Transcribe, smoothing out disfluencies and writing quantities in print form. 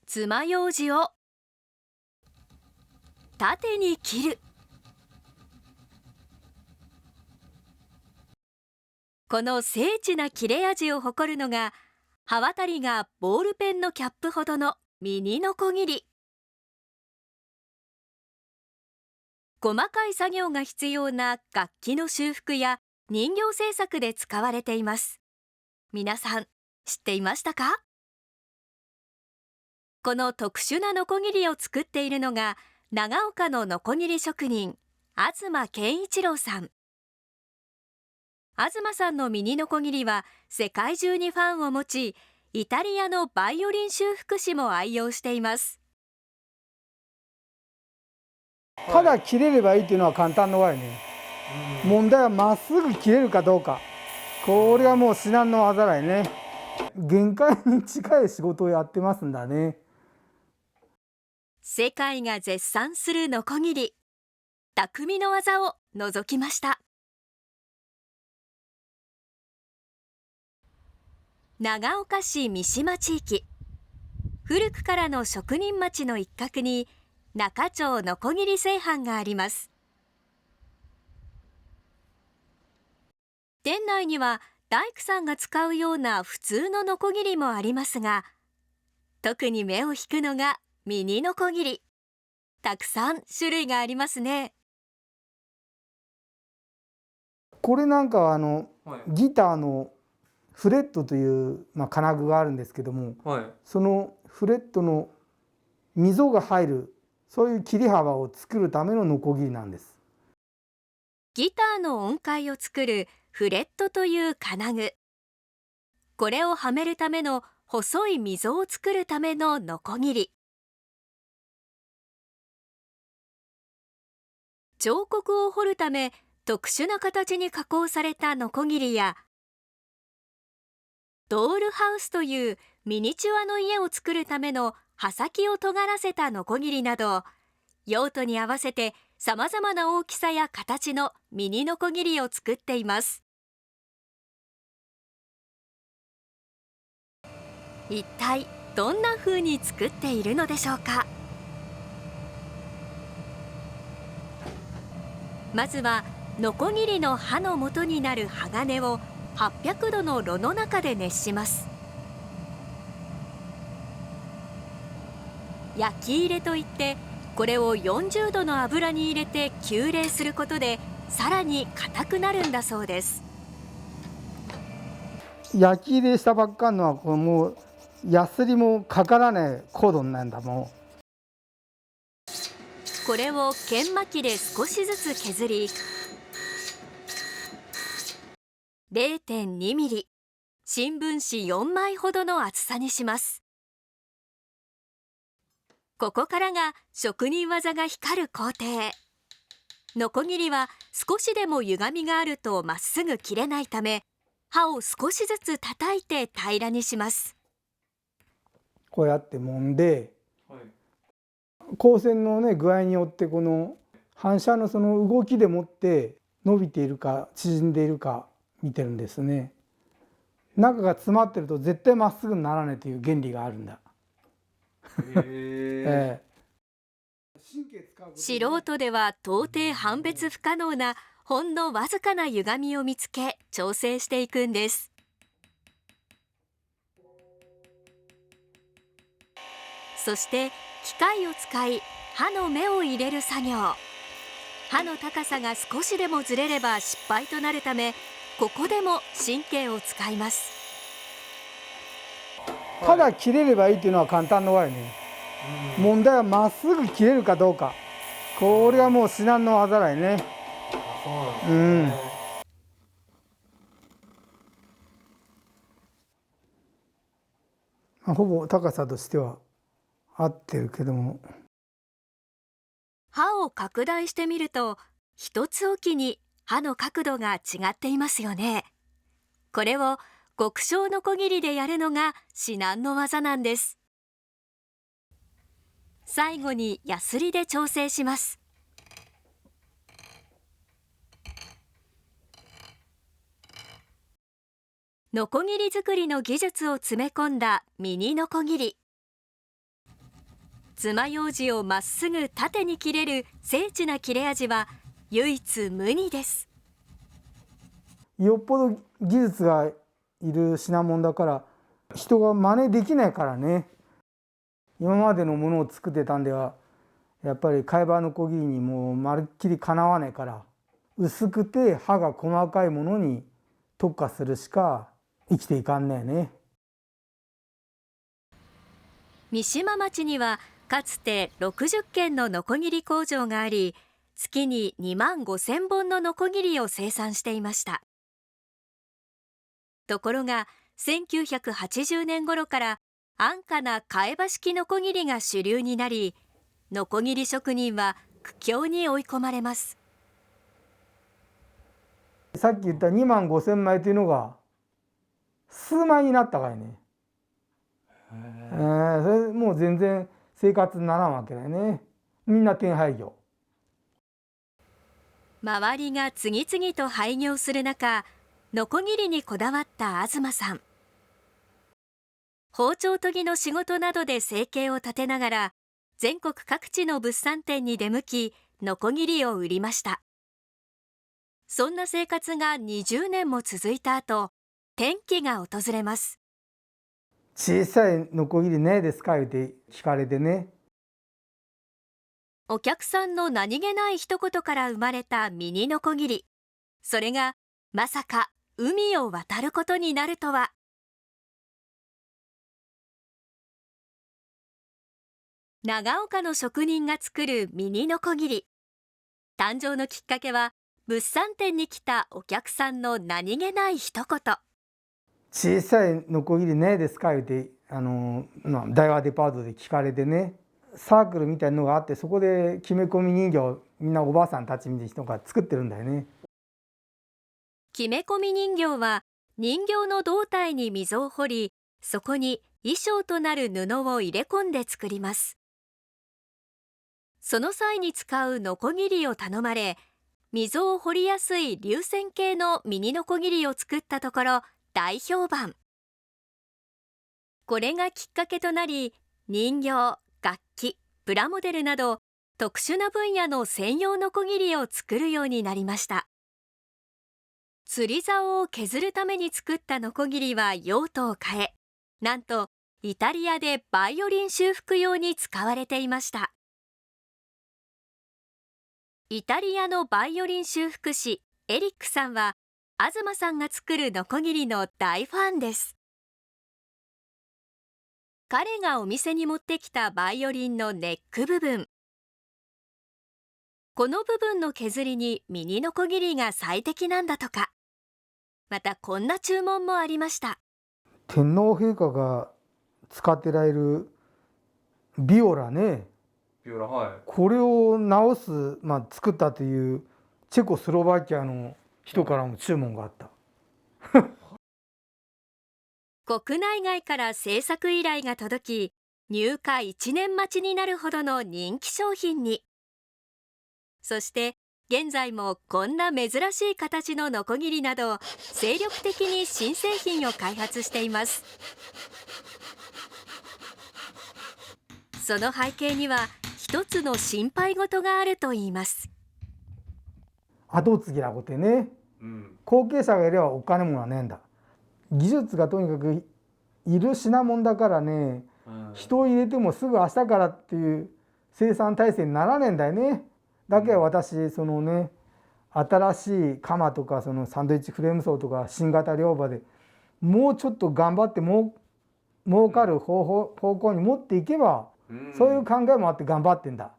爪楊枝を縦に切る。この精緻な切れ味を誇るのが、刃渡りがボールペンのキャップほどのミニノコギリ。細かい作業が必要な楽器の修復や人形制作で使われています。皆さん、知っていましたか？この特殊なノコギリを作っているのが、長岡のノコギリ職人、東健一郎さん。東さんのミニノコギリは世界中にファンを持ち、イタリアのバイオリン修復師も愛用しています。ただ切れればいいっていうのは簡単なわよね。問題はまっすぐ切れるかどうか。これはもう至難の業だよね。限界に近い仕事をやってますんだね。世界が絶賛するノコギリ。匠の技を覗きました。長岡市三島地域。古くからの職人町の一角に中町ノコギリ製販があります。店内には大工さんが使うような普通のノコギリもありますが、特に目を引くのがミニノコギリ。たくさん種類がありますね。これなんかはギターのフレットという、金具があるんですけども、そのフレットの溝が入る、そういう切り幅を作るためのノコギリなんです。ギターの音階を作るフレットという金具。これをはめるための細い溝を作るためのノコギリ。彫刻を彫るため特殊な形に加工されたノコギリや、ドールハウスというミニチュアの家を作るための刃先を尖らせたノコギリなど、用途に合わせてさまざまな大きさや形のミニノコギリを作っています。一体どんな風に作っているのでしょうか？まずはノコギリの刃の元になる鋼を800度の炉の中で熱します。焼き入れといって、これを40度の油に入れて急冷することでさらに硬くなるんだそうです。焼き入れしたばっかりのはこれもうヤスリもかからないコードなんだもん。これを研磨機で少しずつ削り、0.2 ミリ、新聞紙4枚ほどの厚さにします。ここからが職人技が光る工程。ノコギリは少しでも歪みがあるとまっすぐ切れないため、刃を少しずつ叩いて平らにします。こうやって揉んで、光線のね具合によってこの反射のその動きでもって伸びているか縮んでいるか見てるんですね。中が詰まってると絶対まっすぐにならないという原理があるんだ。素人では到底判別不可能なほんのわずかな歪みを見つけ調整していくんです。そして機械を使い刃の目を入れる作業。刃の高さが少しでもずれれば失敗となるため、ここでも神経を使います。ただ切れればいいっていうのは簡単なわよね。問題はまっすぐ切れるかどうか。これはもう至難の業だよね。ほぼ高さとしては合ってるけども、刃を拡大してみると、一つおきに刃の角度が違っていますよね。これを極小ノコギリでやるのが至難の業なんです。最後にヤスリで調整します。ノコギリ作りの技術を詰め込んだミニノコギリ。爪楊枝をまっすぐ縦に切れる精緻な切れ味は唯一無二です。よっぽど技術がいる品物だから人が真似できないからね。今までのものを作ってたんではやっぱり貝刃ノコギリにもうまるっきりかなわないから、薄くて刃が細かいものに特化するしか生きていかんねえね。三島町にはかつて60軒のノコギリ工場があり、月に2万5,000本のノコギリを生産していました。ところが1980年頃から安価な替え刃式ノコギリが主流になり、ノコギリ職人は苦境に追い込まれます。さっき言った2万5,000枚というのが数枚になったからね。それもう全然生活にならんわけだよね。みんな転廃業。周りが次々と廃業する中、ノコギリにこだわった東さん。包丁研ぎの仕事などで生計を立てながら、全国各地の物産展に出向き、ノコギリを売りました。そんな生活が20年も続いた後、転機が訪れます。小さいノコギリねえですか言って聞かれてね。お客さんの何気ない一言から生まれたミニノコギリ。それがまさか海を渡ることになるとは。長岡の職人が作るミニノコギリ。誕生のきっかけは物産展に来たお客さんの何気ない一言。小さいノコギリねえですか言って大和デパートで聞かれてね。サークルみたいなのがあって、そこで決め込み人形をみんなおばあさんたちみたいな人が作ってるんだよね。決め込み人形は人形の胴体に溝を彫り、そこに衣装となる布を入れ込んで作ります。その際に使うノコギリを頼まれ、溝を彫りやすい流線形のミニノコギリを作ったところ大評判。これがきっかけとなり、人形、楽器、プラモデルなど特殊な分野の専用ノコギリを作るようになりました。釣り竿を削るために作ったノコギリは用途を変え、なんとイタリアでバイオリン修復用に使われていました。イタリアのバイオリン修復師エリックさんは東さんが作るノコギリの大ファンです。彼がお店に持ってきたバイオリンのネック部分。この部分の削りにミニノコギリが最適なんだとか。またこんな注文もありました。天皇陛下が使ってられるビオラね。ビオラ、はい。これを直す、作ったというチェコスロバキアの人からも注文があった。国内外から制作依頼が届き、入荷1年待ちになるほどの人気商品に。そして現在もこんな珍しい形のノコギリなど精力的に新製品を開発しています。その背景には一つの心配事があるといいます。後継ぎなことでね、後継者がいればお金もはねえんだ。技術がとにかくいる品物だからね、人を入れてもすぐ明日からっていう生産体制にならねえんだよね。だけど私そのね、新しい鎌とかそのサンドイッチフレーム層とか新型両刃でもうちょっと頑張って儲かる方向に持っていけば、そういう考えもあって頑張ってんだ。